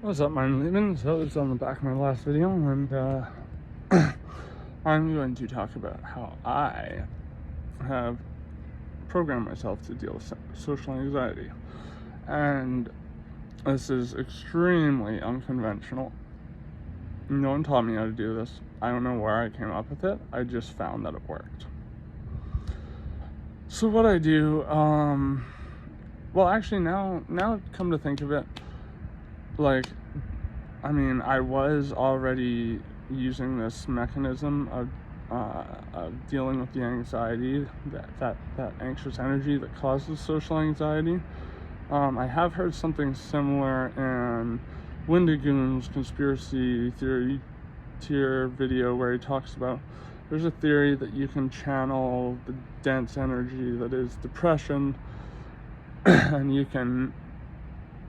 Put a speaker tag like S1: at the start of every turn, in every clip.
S1: What's up, my Lehman? So it's on the back of my last video, and I'm going to talk about how I have programmed myself to deal with social anxiety. And this is extremely unconventional. No one taught me how to do this. I don't know where I came up with it. I just found that it worked. So what I do, well, actually now come to think of it, I was already using this mechanism of dealing with the anxiety, that anxious energy that causes social anxiety. I have heard something similar in Windigoon's conspiracy theory tier video where he talks about there's a theory that you can channel the dense energy that is depression and you can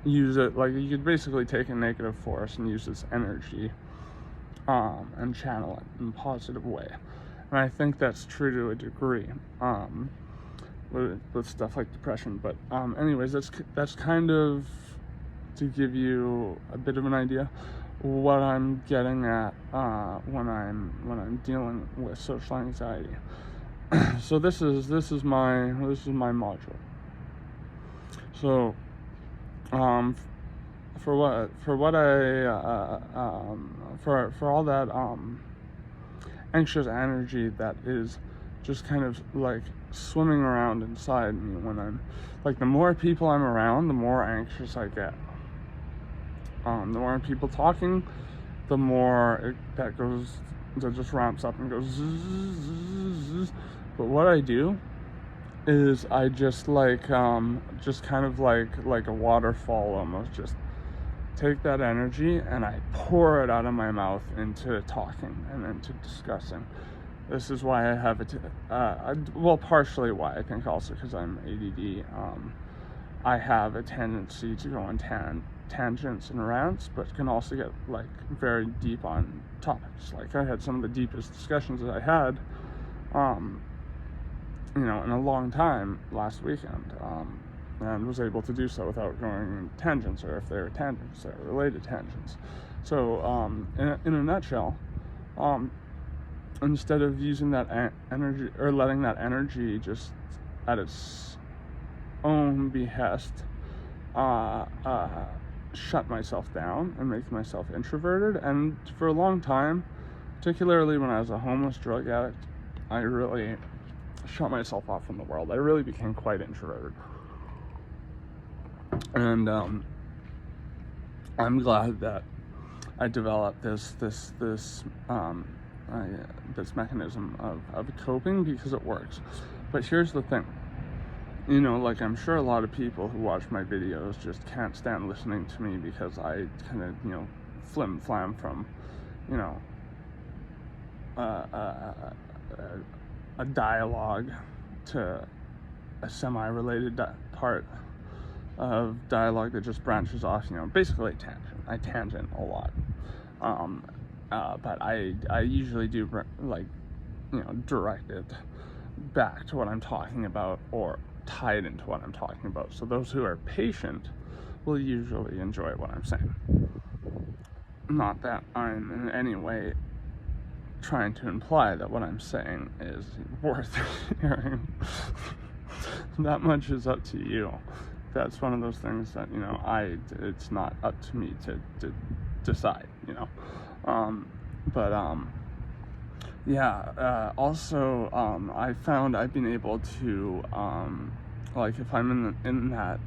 S1: use it, like you could basically take a negative force and use this energy and channel it in a positive way. And I think that's true to a degree with stuff like depression. But anyways, that's kind of to give you a bit of an idea what I'm getting at when I'm dealing with social anxiety. So this is my module. So for all that anxious energy that is just kind of like swimming around inside me when I'm like, the more people I'm around, the more anxious I get. The more people talking, the more that just ramps up and goes zzz. But what I do is I just just kind of like a waterfall almost, just take that energy and I pour it out of my mouth into talking and into discussing. This is why I have it, well, partially why, I think also because I'm ADD. I have a tendency to go on tangents and rants, but can also get like very deep on topics. Like I had some of the deepest discussions that I had in a long time last weekend, and was able to do so without going in tangents, or if they were tangents, they were related tangents. So in a nutshell, instead of using that energy or letting that energy just at its own behest shut myself down and make myself introverted. And for a long time, particularly when I was a homeless drug addict, I really shut myself off from the world. I really became quite introverted. And I'm glad that I developed this mechanism of coping, because it works. But here's the thing, like I'm sure a lot of people who watch my videos just can't stand listening to me because I kind of flim flam from a dialogue to a semi-related part of dialogue that just branches off, basically a tangent. I tangent a lot, but I usually do direct it back to what I'm talking about or tie it into what I'm talking about. So those who are patient will usually enjoy what I'm saying. Not that I'm in any way trying to imply that what I'm saying is worth hearing. That much is up to you. That's one of those things that it's not up to me to decide, also I found I've been able to if I'm in that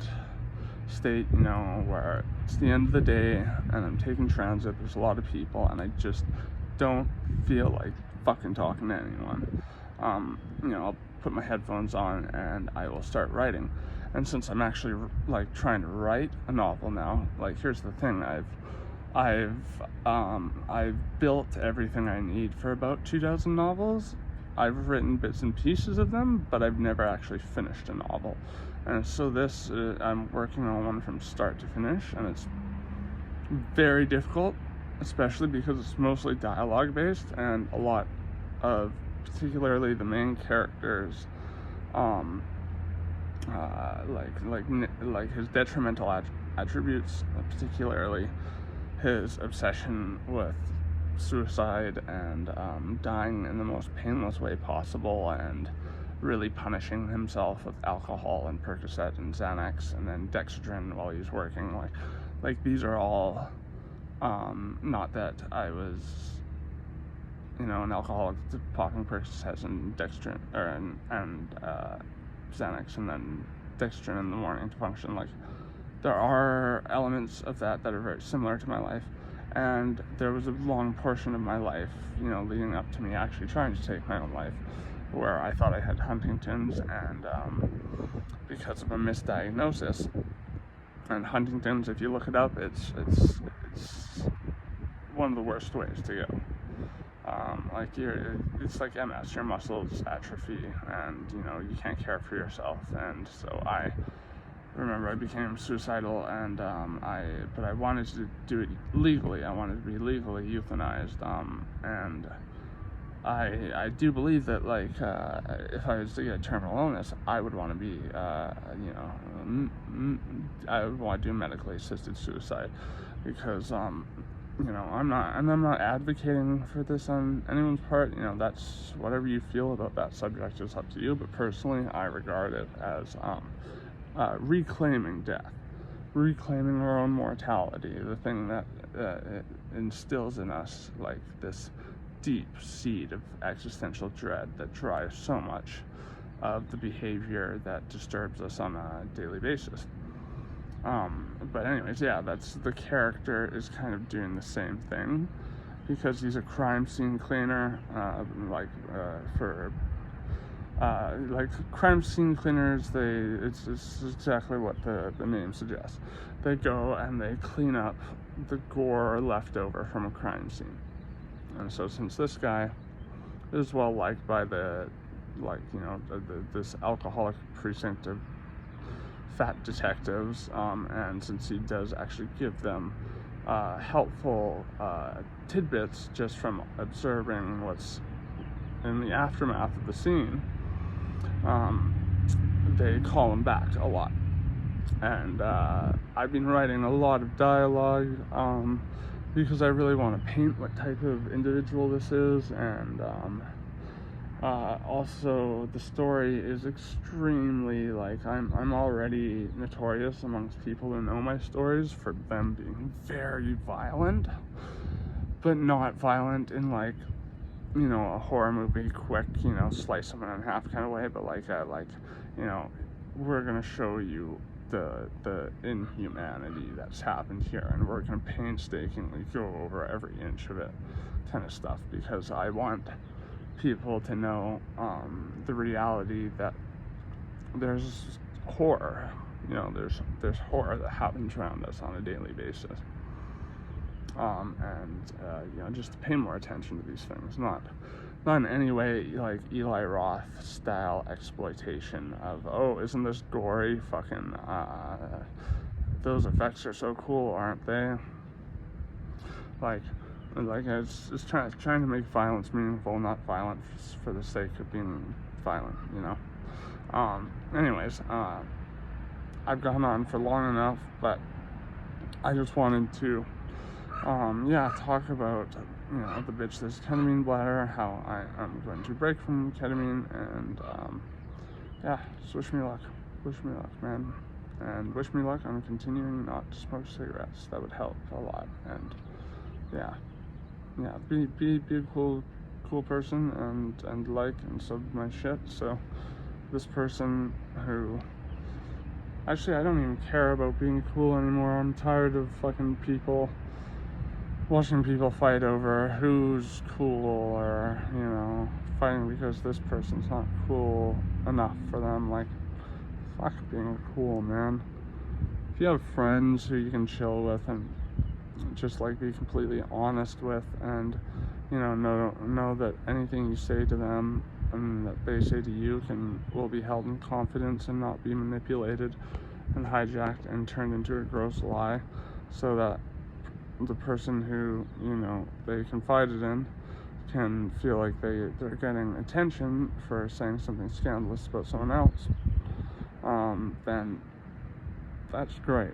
S1: state, where it's the end of the day and I'm taking transit, there's a lot of people, and I just don't feel like fucking talking to anyone, I'll put my headphones on and I will start writing. And since I'm actually trying to write a novel now, here's the thing, I've built everything I need for about 2 dozen novels. I've written bits and pieces of them, but I've never actually finished a novel. And so this, I'm working on one from start to finish, and it's very difficult, especially because it's mostly dialogue based, and a lot of, particularly the main characters, his detrimental attributes, particularly his obsession with suicide and dying in the most painless way possible, and really punishing himself with alcohol and Percocet and Xanax and then Dexedrine while he's working. Like these are all, not that I was, an alcoholic popping Percocets and Dexedrine, and Xanax and then Dexedrine in the morning to function. Like, there are elements of that are very similar to my life, and there was a long portion of my life, leading up to me actually trying to take my own life, where I thought I had Huntington's, and because of a misdiagnosis. And Huntington's, if you look it up, it's one of the worst ways to go. It's like MS, your muscles atrophy, and you can't care for yourself. And so I remember I became suicidal, and but I wanted to do it legally. I wanted to be legally euthanized, and I do believe that, like, if I was to get a terminal illness, I would want to be, I would want to do medically assisted suicide, because, I'm not advocating for this on anyone's part. That's whatever you feel about that subject is up to you. But personally, I regard it as reclaiming death, reclaiming our own mortality, the thing that it instills in us, like this deep seed of existential dread that drives so much of the behavior that disturbs us on a daily basis. But anyways, yeah, that's the character is kind of doing the same thing, because he's a crime scene cleaner. Crime scene cleaners, it's exactly what the name suggests. They go and they clean up the gore left over from a crime scene. And so since this guy is well liked by this alcoholic precinct of fat detectives, and since he does actually give them helpful tidbits just from observing what's in the aftermath of the scene, they call him back a lot. And I've been writing a lot of dialogue, because I really want to paint what type of individual this is, and also the story is extremely, I'm already notorious amongst people who know my stories for them being very violent, but not violent in a horror movie, quick, slice someone in half kind of way, but we're gonna show you the inhumanity that's happened here, and we're gonna painstakingly go over every inch of it, kind of stuff, because I want people to know the reality that there's horror. There's horror that happens around us on a daily basis, and just to pay more attention to these things, not in any way like Eli Roth style exploitation of, oh, isn't this gory, fucking those effects are so cool, aren't they? It's trying to make violence meaningful, not violent for the sake of being violent, Anyways, I've gone on for long enough, but I just wanted to, talk about, the bitch that's ketamine bladder, how I am going to break from ketamine, and, just wish me luck, man, and wish me luck on continuing not to smoke cigarettes. That would help a lot, and, be a cool person, and sub my shit. So this person who, actually, I don't even care about being cool anymore. I'm tired of fucking watching people fight over who's cool, or fighting because this person's not cool enough for them. Fuck being cool, man. If you have friends who you can chill with and just be completely honest with, and know that anything you say to them and that they say to you will be held in confidence and not be manipulated and hijacked and turned into a gross lie, so that the person who they confided in can feel like they're getting attention for saying something scandalous about someone else, then that's great.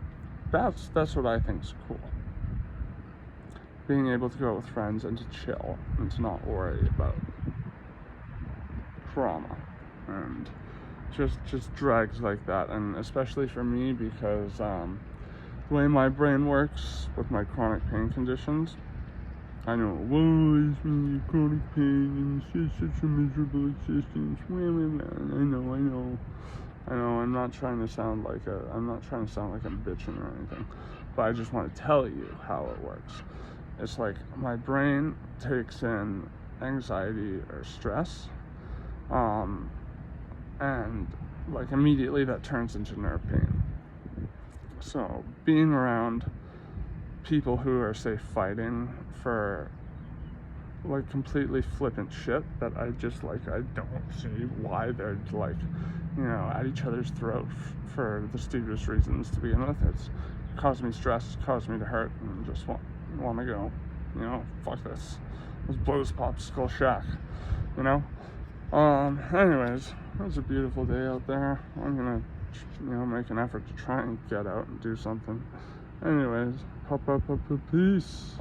S1: That's what I think's cool. being able to go with friends and to chill and to not worry about trauma and just drags like that. And especially for me, because the way my brain works with my chronic pain conditions, I know, well, it's really chronic pain and it's just such a miserable existence. I know, I'm not trying to sound like I'm bitching or anything, but I just want to tell you how it works. It's like my brain takes in anxiety or stress, and like immediately that turns into nerve pain. So being around people who are, say, fighting for like completely flippant shit that I don't see why they're like, at each other's throat for the stupidest reasons to begin with. It's caused me stress, caused me to hurt, and just want to go, fuck this. Let's blow this popsicle shack, Anyways, it was a beautiful day out there. I'm gonna, make an effort to try and get out and do something. Anyways, peace.